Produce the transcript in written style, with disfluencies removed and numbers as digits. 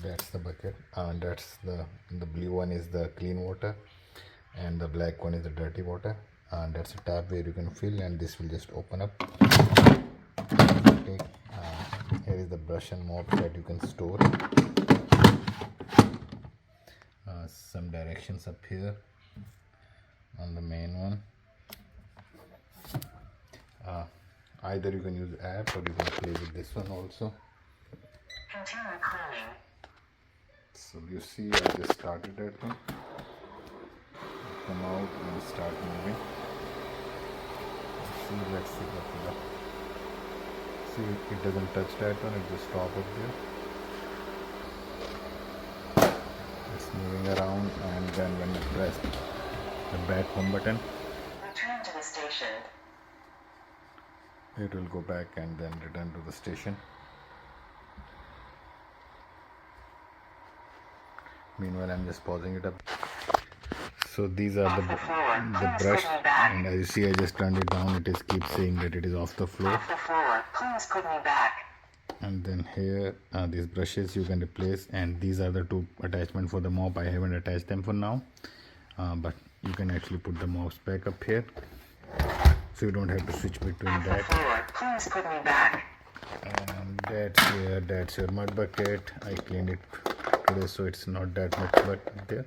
That's the bucket, and that's the blue one is the clean water, and the black one is the dirty water. And that's a tab where you can fill, and this will just open up. Okay, here is the brush and mop that you can store. Some directions up here on the main one. Either you can use app or you can play with this one also. Continue cleaning. So you see, I just started that one. Come out and start moving. See, let's see what it does. See, it doesn't touch that one, it just stops up there. It's moving around, and then when you press the back home button, Return to the station. it will go back and then return to the station. Meanwhile, I'm just pausing it up. So these are the brush, and as you see, I just turned it down. It is keeps saying that it is off the floor. Off the floor. Please put me back. And then here these brushes you can replace, and these are the two attachments for the mop. I haven't attached them for now, but you can actually put the mops back up here, so you don't have to switch between Off the that. floor. Please put me back. And that's your mud bucket. I cleaned it today, so it's not that much but there.